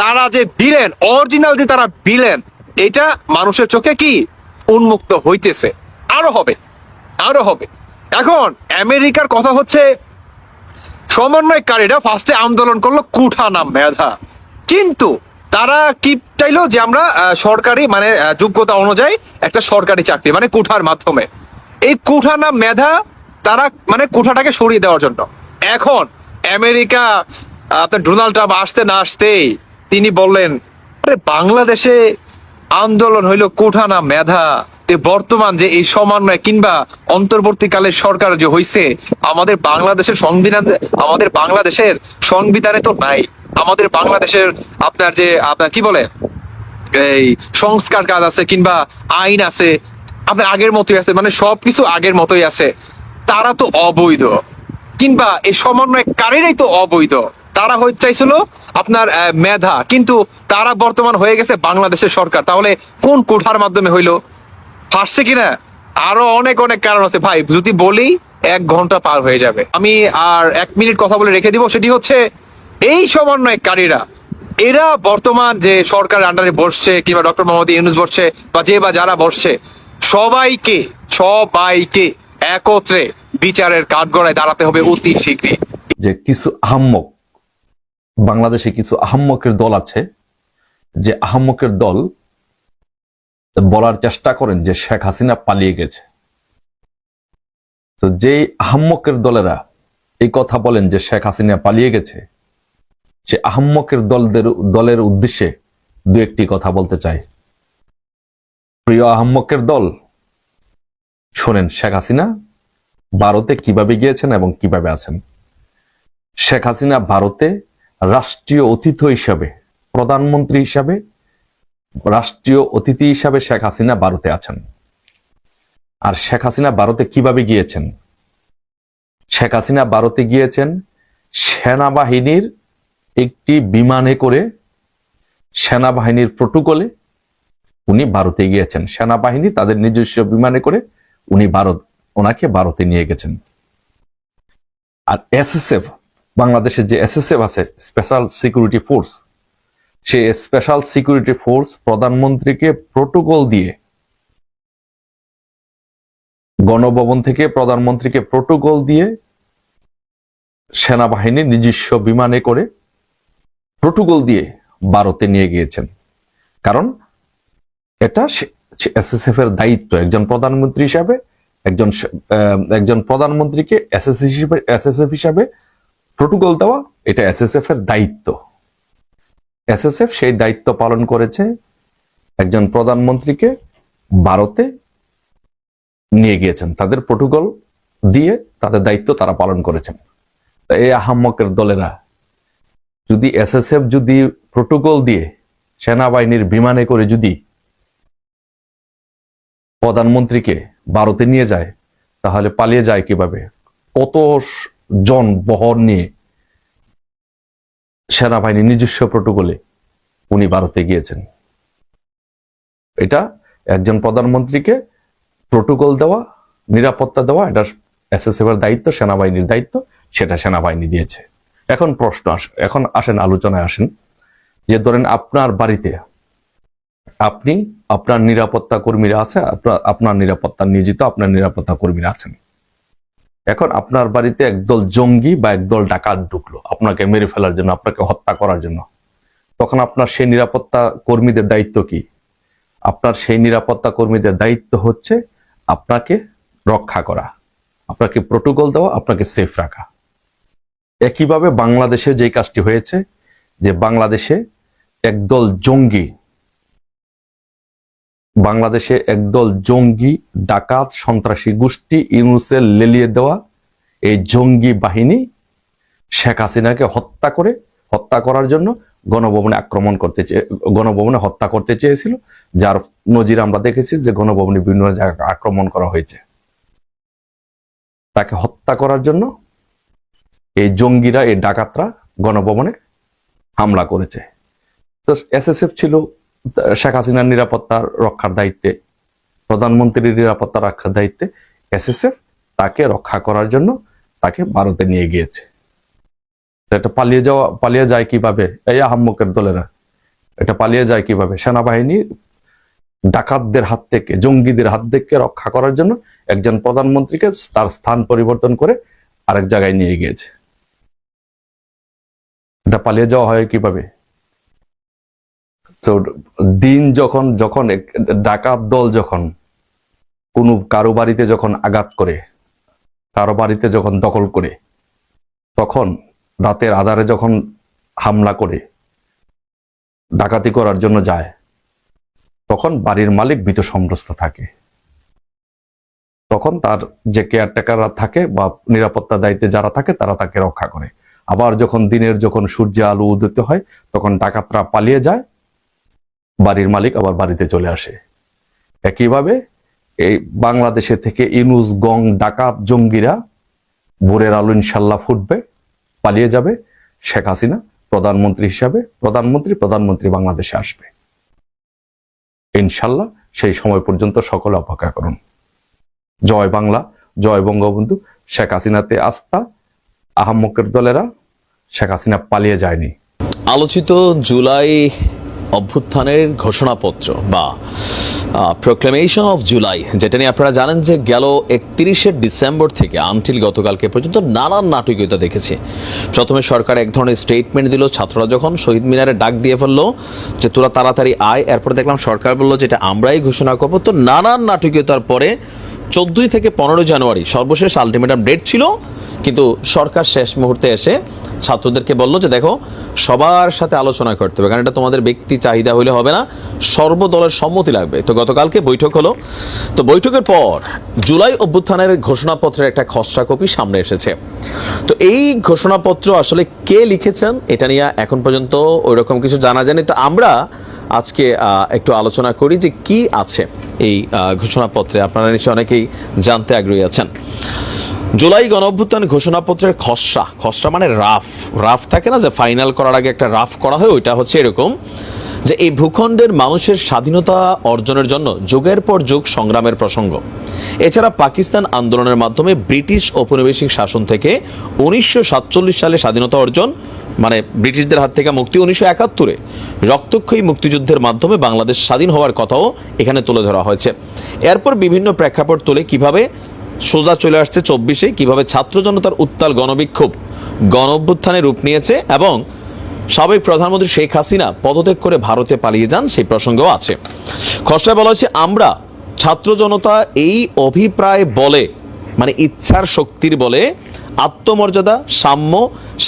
তারা যে বিলেন, অরিজিনাল যে তারা বিলেন, এটা মানুষের চোখে কি উন্মুক্ত হইতেছে। আরো হবে। এখন আমেরিকার কথা হচ্ছে, সমন্বয়কারীরা ফার্স্টে আন্দোলন করলো কুঠা নাম মেধা, কিন্তু তারা কি চাইলো যে আমরা সরকারি মানে যোগ্যতা অনুযায়ী একটা সরকারি চাকরি মানে কুঠার মাধ্যমে, এই কুঠা নাম মেধা তারা মানে কুঠাটাকে সরিয়ে দেওয়ার জন্য। এখন আমেরিকা আপনার ডোনাল্ড ট্রাম্প আসতে না আসতেই তিনি বললেন, আরে বাংলাদেশে আন্দোলন হইলো কুঠা না মেধা, বর্তমান যে এই সমন্বয় কিংবা অন্তর্বর্তীকালের সরকার যে হইছে, আমাদের বাংলাদেশের সংবিধানে তো নাই। আমাদের বাংলাদেশের আপনার কি বলে এই সংস্কার কাজ আছে কিংবা আইন আছে, আপনার আগের মতোই আছে, মানে সবকিছু আগের মতোই আছে। তারা তো অবৈধ, কিংবা এই সমন্বয়কারীরাই তো অবৈধ। তারা চাইছিল আপনার মেধা, কিন্তু তারা বর্তমান হয়ে গেছে বাংলাদেশের সরকার। তাহলে কোন কোঠার মাধ্যমে হইলো? ফাঁসছে কিনা? আরো অনেক কারণ আছে ভাই, যদি বলি 1 ঘন্টা পার হয়ে যাবে। আমি আর 1 মিনিট কথা বলে রেখে দিব। সেটি হচ্ছে, এই সমন্বয়কারীরা এরা বর্তমান যে সরকারের আন্ডারে বসছে কিংবা ডক্টর মোহাম্মদ ইউনূস বসছে বা যারা বসছে, সবাইকে একত্রে বিচারের কাঠগড়ায় দাঁড়াতে হবে অতি শীঘ্রই। যে কিছু আহাম্মক, বাংলাদেশে কিছু আহাম্মকের দল আছে, যে আহাম্মকের দল বলার চেষ্টা করেন যে শেখ হাসিনা পালিয়ে গেছে। তো যেই আহাম্মকের দলেরা এই কথা বলেন যে শেখ হাসিনা পালিয়ে গেছে, সে আহাম্মকের দলের উদ্দেশ্যে 2-1টি কথা বলতে চাই। প্রিয় আহাম্মকের দল, শোনেন, শেখ হাসিনা ভারতে কিভাবে গিয়েছেন এবং কিভাবে আছেন। শেখ হাসিনা ভারতে রাষ্ট্রীয় অতিথি হিসাবে, প্রধানমন্ত্রী হিসাবে, রাষ্ট্রীয় অতিথি হিসাবে শেখ হাসিনা ভারতে আছেন। আর শেখ হাসিনা ভারতে কিভাবে গিয়েছেন? শেখ হাসিনা ভারতে গিয়েছেন সেনাবাহিনীর একটি বিমানে করে, সেনাবাহিনীর প্রটোকলে উনি ভারতে গিয়েছেন। সেনাবাহিনী তাদের নিজস্ব বিমানে করে ওনাকে ভারতে নিয়ে গেছেন। আর এসএসএফ, বাংলাদেশের যে এসএসএফ আছে, স্পেশাল সিকিউরিটি ফোর্স, সেই স্পেশাল সিকিউরিটি ফোর্স প্রধানমন্ত্রীকে প্রটোকল দিয়ে, গণভবন থেকে প্রধানমন্ত্রীকে প্রটোকল দিয়ে সেনাবাহিনীর নিজস্ব বিমানে করে প্রটোকল দিয়ে ভারতে নিয়ে গিয়েছেন। কারণ এটা এসএসএফ এর দায়িত্ব, একজন প্রধানমন্ত্রী হিসাবে একজন প্রধানমন্ত্রীকে এসএসএফ হিসাবে প্রটোকল দেওয়া, এটা এসএসএফ এর দায়িত্ব। এসএসএফ সেই দায়িত্ব পালন করেছে, একজন প্রধানমন্ত্রীকে ভারতে নিয়ে গিয়েছেন, তাদের প্রটোকল দিয়ে তাদের দায়িত্ব তারা পালন করেছেন। এই আহাম্মকের দলেরা যদি এসএসএফ যদি প্রটোকল দিয়ে সেনাবাহিনীর বিমানে করে যদি প্রধানমন্ত্রীকে ভারতে নিয়ে যায়, তাহলে পালিয়ে যায় কিভাবে? কত জন বহর নিয়ে সেনাবাহিনীর নিজস্ব প্রটোকলে উনি ভারতে গিয়েছেন। এটা একজন প্রধানমন্ত্রীকে প্রটোকল দেওয়া, নিরাপত্তা দেওয়া, এটা এসএসএফ এর দায়িত্ব, সেনাবাহিনীর দায়িত্ব, সেটা সেনাবাহিনী দিয়েছে। এখন এখন আসেন, আলোচনায় আসেন, যে ধরেন আপনার বাড়িতে আপনার নিরাপত্তা কর্মীরা আছে, আপনার নিরাপত্তা নিয়োজিত আপনার নিরাপত্তা কর্মীরা আছেন। এখন আপনার বাড়িতে একদল জঙ্গি বা একদল ডাকাত ঢুকলো আপনাকে মেরে ফেলার জন্য, আপনাকে হত্যা করার জন্য। তখন আপনার সেই নিরাপত্তা কর্মীদের দায়িত্ব কি? আপনার সেই নিরাপত্তা কর্মীদের দায়িত্ব হচ্ছে আপনাকে রক্ষা করা, আপনাকে প্রোটোকল দেওয়া, আপনাকে সেফ রাখা। একইভাবে বাংলাদেশে যে কাজটি হয়েছে, যে বাংলাদেশে একদল জঙ্গি ডাকাত সন্ত্রাসী গোষ্ঠী ইউনূসের লেলিয়ে দেওয়া এই জঙ্গি বাহিনী শেখ হাসিনাকে হত্যা করার জন্য গণভবনে হত্যা করতে চেয়েছিল, যার নজির আমরা দেখেছি যে গণভবনে বিভিন্ন জায়গায় আক্রমণ করা হয়েছে। তাকে হত্যা করার জন্য এই জঙ্গিরা, এই ডাকাতরা গণভবনে হামলা করেছে। তো এসএসএফ ছিল শেখ হাসিনার নিরাপত্তা রক্ষার দায়িত্বে, প্রধানমন্ত্রীর নিরাপত্তা রক্ষার দায়িত্বে। এসএসএফ তাকে রক্ষা করার জন্য তাকে ভারতে নিয়ে গিয়েছে। এটা পালিয়ে যায় কিভাবে? এই আহাম্মকের দলেরা এটা পালিয়ে যায় কিভাবে? সেনাবাহিনী ডাকাতদের হাত থেকে, জঙ্গিদের হাত থেকে রক্ষা করার জন্য একজন প্রধানমন্ত্রীকে তার স্থান পরিবর্তন করে আরেক জায়গায় নিয়ে গিয়েছে। এটা পালিয়ে যাওয়া হয় কিভাবে? তো দিন যখন ডাকাত দল যখন কারো বাড়িতে যখন আঘাত করে, কারো বাড়িতে যখন দখল করে, তখন রাতের আধারে যখন হামলা করে ডাকাতি করার জন্য যায়, তখন বাড়ির মালিক ভীত সন্ত্রস্ত থাকে। তখন তার যে কেয়ারটেকাররা থাকে বা নিরাপত্তা দায়িত্বে যারা থাকে তারা তাকে রক্ষা করে। আবার যখন সূর্যের আলো উদিত হয়, তখন ডাকাতরা পালিয়ে যায়, বাড়ির মালিক আবার বাড়িতে চলে আসে। একইভাবে এই বাংলাদেশে থেকে ইউনূস গং ডাকাত জঙ্গিরা ভোরের আলো ইনশাল্লাহ ফুটবে, পালিয়ে যাবে। শেখ হাসিনা প্রধানমন্ত্রী হিসাবে প্রধানমন্ত্রী বাংলাদেশে আসবে ইনশাল্লাহ। সেই সময় পর্যন্ত সকলে অপেক্ষা করুন। জয় বাংলা, জয় বঙ্গবন্ধু। শেখ হাসিনাতে আস্থা। আহাম্মকের দলেরা, শেখ হাসিনা পালিয়ে যায়নি। আলোচিত জুলাই অভ্যুত্থানের ঘোষণাপত্র বা প্রোক্লেমেশন অফ জুলাই, যেটা নিয়ে আপনারা জানেন যে গেল 31শে ডিসেম্বর থেকে আনটিল গতকালকে পর্যন্ত নানান নাটকীয়তা দেখেছে। প্রথমে সরকার এক ধরনের স্টেটমেন্ট দিল, ছাত্ররা যখন শহীদ মিনারে ডাক দিয়ে ফেললো যে তোরা তাড়াতাড়ি আয়, এরপরে দেখলাম সরকার বললো যেটা আমরাই ঘোষণা করবো। তো নানান নাটকীয়তার পরে 14 থেকে 15 জানুয়ারি সর্বশেষ আলটিমেটাম ডেট ছিল, কিন্তু সরকার শেষ মুহূর্তে এসে ছাত্রদেরকে বলল যে দেখো সবার সাথে আলোচনা করতে হবে, কারণ এটা তোমাদের ব্যক্তি চাহিদা হইলে হবে না, সর্বদলের সম্মতি লাগবে। তো গতকালকে বৈঠক হলো। তো বৈঠকের পর জুলাই অভ্যুত্থানের ঘোষণাপত্রের একটা খসড়া কপি সামনে এসেছে। তো এই ঘোষণাপত্র আসলে কে লিখেছেন এটা নিয়ে এখন পর্যন্ত ওইরকম কিছু জানা যায়নি। তো আমরা আজকে একটু আলোচনা করি যে কি আছে এই ঘোষণাপত্রে। আপনারা নিশ্চয়ই অনেকেই জানতে আগ্রহী আছেন। জুলাই গণঅভ্যুত্থান ঘোষণাপত্রের খসড়া মানে রাফ থাকে না, যে ফাইনাল করার আগে একটা রাফ করা হয়, ওইটা হচ্ছে এরকম যে এই ভূখণ্ডের মানুষের স্বাধীনতা অর্জনের জন্য যুগের পর যুগ সংগ্রামের প্রসঙ্গ, এছাড়া পাকিস্তান আন্দোলনের মাধ্যমে ব্রিটিশ ঔপনিবেশিক শাসন থেকে 1947 সালে স্বাধীনতা অর্জন, মানে ব্রিটিশদের হাত থেকে মুক্তি, 1971-এ রক্তক্ষয়ী মুক্তিযুদ্ধের মাধ্যমে বাংলাদেশ স্বাধীন হওয়ার কথাও এখানে তুলে ধরা হয়েছে। এরপর বিভিন্ন প্রেক্ষাপট তুলে কিভাবে সোজা চলে আসছে 24-এ, কিভাবে ছাত্র জনতার উত্তাল গণবিক্ষোভ গণঅভ্যুত্থানে রূপ নিয়েছে এবং সাবেক প্রধানমন্ত্রী শেখ হাসিনা পদত্যাগ করে ভারতে পালিয়ে যান, সেই প্রসঙ্গও আছে। খসড়ায় বলা হয়েছে আমরা ছাত্র জনতা এই অভিপ্রায় বলে, মানে ইচ্ছার শক্তির বলে, আত্মমর্যাদা, সাম্য,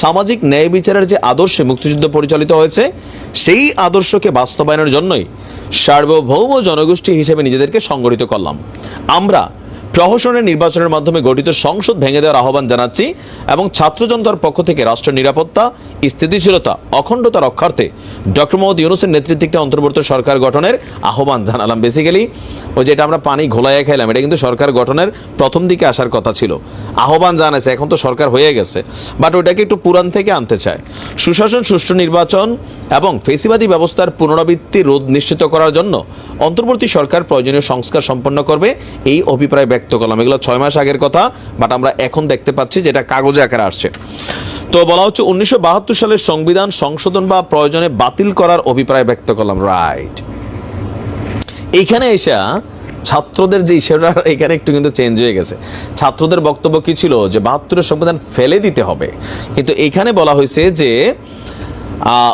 সামাজিক ন্যায় বিচারের যে আদর্শে মুক্তিযুদ্ধ পরিচালিত হয়েছে সেই আদর্শকে বাস্তবায়নের জন্যই সার্বভৌম জনগোষ্ঠী হিসেবে নিজেদেরকে সংগঠিত করলাম। আমরা প্রহসনের নির্বাচনের মাধ্যমে গঠিত সংসদ ভেঙে দেওয়ার আহ্বান জানাচ্ছি এবং ছাত্র জনতার পক্ষ থেকে রাষ্ট্রের নিরাপত্তা, স্থিতিশীলতা, অখণ্ডতা রক্ষার্থে ডক্টর মোহাম্মদ ইউনূসের নেতৃত্বে একটি অন্তর্বর্তী সরকার গঠনের আহ্বান জানালাম। বেসিক্যালি ওই যেটা আমরা পানি ঘোলাইয়া খাইলাম, এটা কিন্তু সরকার গঠনের প্রথম দিকে আসার কথা ছিল। আহ্বান জানাইছে, এখন তো সরকার হয়ে গেছে, বাট ওইটাকে একটু পুরান থেকে আনতে চায়। সুশাসন, সুষ্ঠু নির্বাচন এবং ফেসিবাদী ব্যবস্থার পুনরাবৃত্তি রোধ নিশ্চিত করার জন্য অন্তর্বর্তী সরকার প্রয়োজনীয় সংস্কার সম্পন্ন করবে, এই অভিপ্রায় ব্যক্ত করলাম। এগুলো 6 মাস আগের কথা, বাট আমরা এখন দেখতে পাচ্ছি যেটা কাগজে আকারে আসছে। তো বলা হচ্ছে 1972 সালের সংবিধান সংশোধন বা প্রয়োজনে বাতিল করার অভিপ্রায় ব্যক্ত করলাম। রাইট, এইখানে এসে ছাত্রদের যে ইস্যুটা এখানে একটু কিন্তু চেঞ্জ হয়ে গেছে। ছাত্রদের বক্তব্য কি ছিল যে 72-এর সংবিধান ফেলে দিতে হবে, কিন্তু এখানে বলা হয়েছে যে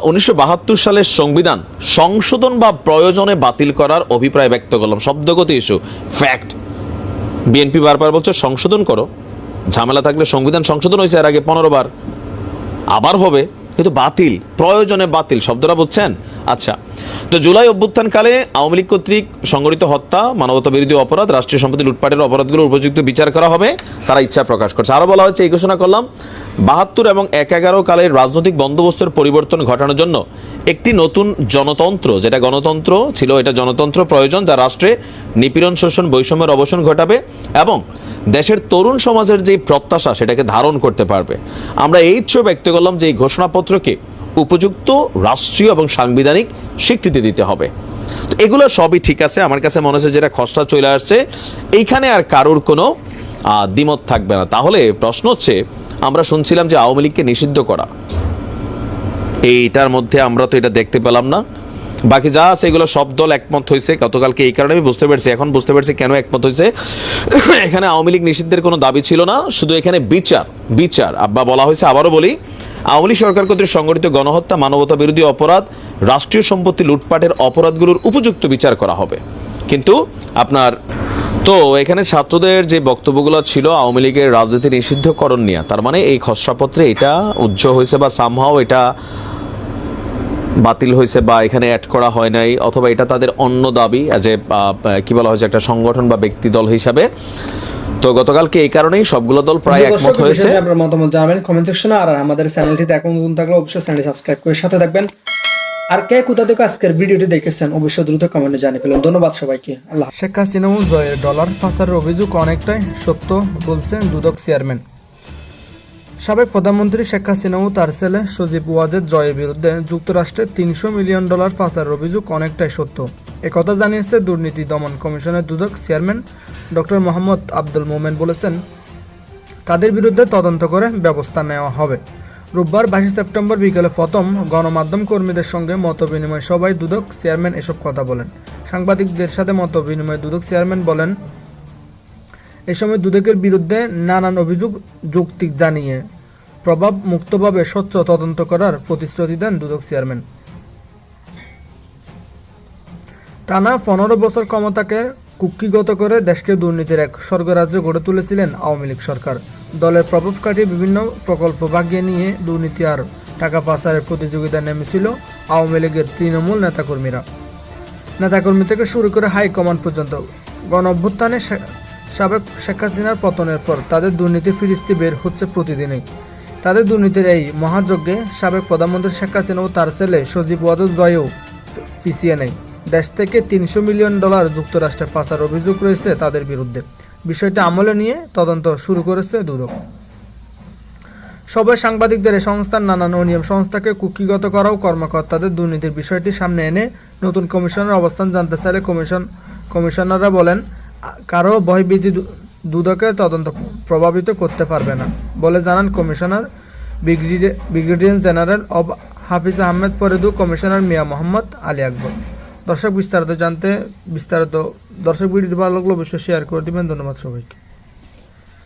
1972 সালের সংবিধান সংশোধন বা প্রয়োজনে বাতিল করার অভিপ্রায় ব্যক্ত করলাম। শব্দগত ইস্যু, ফ্যাক্ট। বিএনপি বারবার বলছে সংশোধন করো, ঝামেলা থাকলে সংবিধান সংশোধন হয়েছে এর আগে 15 বার, আবার হবে, কিন্তু বাতিল, প্রয়োজনে বাতিল শব্দটা বুঝছেন? আচ্ছা, তো জুলাই অভ্যুত্থানকালে আওয়ামী লীগ কর্তৃক সংগঠিত হত্যা, মানবতা বিরোধী অপরাধ, রাষ্ট্রীয় সম্পত্তি লুটপাটের অপরাধগুলোর উপযুক্ত বিচার করা হবে, তারা ইচ্ছা প্রকাশ করছে। আরো বলা হয়েছে, এই ঘোষণা করলাম 72 এবং 11 কালের রাজনৈতিক বন্দোবস্তের পরিবর্তন ঘটানোর জন্য একটি নতুন জনতন্ত্র, যেটা গণতন্ত্র ছিল এটা জনতন্ত্র প্রয়োজন, যা রাষ্ট্রে নিপীড়ন, শোষণ, বৈষম্যের অবসান ঘটাবে এবং দেশের তরুণ সমাজের যে প্রত্যাশা সেটাকে ধারণ করতে পারবে। আমরা এই ইচ্ছা ব্যক্ত করলাম যে এই ঘোষণাপত্রকে উপযুক্ত রাষ্ট্রীয় এবং সাংবিধানিক স্বীকৃতি দিতে হবে। তো এগুলো সবই ঠিক আছে, আমার কাছে মনে হচ্ছে যেটা খসড়া চলে আসছে এইখানে আর কারোর কোনো দ্বিমত থাকবে না। তাহলে প্রশ্ন হচ্ছে, আমরা শুনছিলাম যে আওয়ামী লীগকে নিষিদ্ধ করা, এইটার মধ্যে আমরা তো এটা দেখতে পেলাম না। বাকি যা আছে এগুলো সব দল একমত হয়েছে গতকালকে, এই কারণে আমি বুঝতে পারছি, এখন বুঝতে পারছি কেন একমত হয়েছে। এখানে আওয়ামী লীগ নিষিদ্ধের কোনো দাবি ছিল না, শুধু এখানে বিচার আব্বা বলা হয়েছে। আবারও বলি, আওয়ামী লীগ সরকার কর্তৃক সংগঠিত গণহত্যা, মানবতা বিরোধী অপরাধ, রাষ্ট্রীয় সম্পত্তি লুটপাটের অপরাধগুলোর উপযুক্ত বিচার করা হবে। কিন্তু আপনার তো এখানে ছাত্রদের যে বক্তব্যগুলো ছিল আওয়ামী লীগের রাজনীতি নিষিদ্ধকরণ নিয়ে, তার মানে এই খসড়াপত্রে এটা উজ্জ্বল হয়েছে বা সামহাও এটা বাতিল হয়েছে বা এখানে অ্যাড করা হয় নাই, অথবা এটা তাদের অন্য দাবি, যে কি বলা হয়েছে একটা সংগঠন বা ব্যক্তি দল হিসাবে। তো গতকালকে এই কারণেই সবগুলো দল প্রায় একমত হয়েছে। আপনার মতামত জানাবেন কমেন্ট সেকশনে, আর আমাদের চ্যানেলটিতে এখন নতুন থাকলে অবশ্যই চ্যানেলটি সাবস্ক্রাইব করে সাথে থাকবেন। আর কে কোথা থেকে আজকের ভিডিওটি দেখেছেন অবশ্যই দ্রুত কমেন্টে জানিয়ে ফেলুন। ধন্যবাদ সবাইকে। আল্লাহ। শেখ হাসিনা ও জয়ের ডলার পাচারের অভিযোগ অনেকটাই সত্য বলছেন দুদক চেয়ারম্যান। সাবেক প্রধানমন্ত্রী শেখ হাসিনা ও তার ছেলে সজীব ওয়াজেদ জয়ের বিরুদ্ধে যুক্তরাষ্ট্রে $300 মিলিয়ন পাচারের অভিযোগ অনেকটাই সত্য, একথা জানিয়েছে দুর্নীতি দমন কমিশনের দুদক চেয়ারম্যান ডক্টর মোহাম্মদ আব্দুল মোমেন। বলেছেন, তাদের বিরুদ্ধে তদন্ত করে ব্যবস্থা নেওয়া হবে। রোববার 22 সেপ্টেম্বর বিকেলে প্রথম গণমাধ্যম কর্মীদের সঙ্গে মতবিনিময় সভায় দুদক চেয়ারম্যান এসব কথা বলেন। সাংবাদিকদের সাথে মতবিনিময়ে দুদক চেয়ারম্যান বলেন, এ সময় দুদকের বিরুদ্ধে নানান অভিযোগ যৌক্তিক জানিয়ে প্রভাব মুক্তভাবে স্বচ্ছ তদন্ত করার প্রতিশ্রুতি দেন দুদক চেয়ারম্যান। টানা 15 বছর ক্ষমতাকে কুক্ষিগত করে দেশকে দুর্নীতির এক স্বর্গরাজ্য গড়ে তুলেছিলেন আওয়ামী লীগ সরকার। দলের প্রভাব কাটিয়ে বিভিন্ন প্রকল্প ভাগিয়ে নিয়ে দুর্নীতি আর টাকা পাচারের প্রতিযোগিতায় নেমেছিল আওয়ামী লীগের তৃণমূল নেতাকর্মী থেকে শুরু করে হাইকমান্ড পর্যন্ত। গণ অভ্যুত্থানে সাবেক শেখ হাসিনার পতনের পর তাদের দুর্নীতি ফিরিস্তি বের হচ্ছে প্রতিদিনই। তাদের দুর্নীতির এই মহাযজ্ঞে সাবেক প্রধানমন্ত্রী শেখ হাসিনা ও তার ছেলে সজীব ওয়াজেদ জয়ও পিছিয়ে নেই। দেশ থেকে $300 মিলিয়ন যুক্তরাষ্ট্রে পাচার অভিযোগ রয়েছে তাদের বিরুদ্ধে। বিষয়টি আমলে নিয়ে তদন্ত শুরু করেছে দুদক। সবাই সাংবাদিকদের এই সংস্থার নানান অনিয়ম সংস্থাকে কুক্ষিগত করাও কর্মকর্তাদের দুর্নীতির বিষয়টি সামনে এনে নতুন কমিশনের অবস্থান জানতে চাইলে কমিশনাররা বলেন, কারো ভয়ভীতি দুদকের তদন্ত প্রভাবিত করতে পারবে না বলে জানান কমিশনার ব্রিগেডিয়ার জেনারেল অব হাফিজ আহমেদ ফরিদু, কমিশনার মিয়া মোহাম্মদ আলী আকবর। দর্শক ভিডিওটি ভালো লাগলে অবশ্যই শেয়ার করে দিবেন। ধন্যবাদ সবাইকে।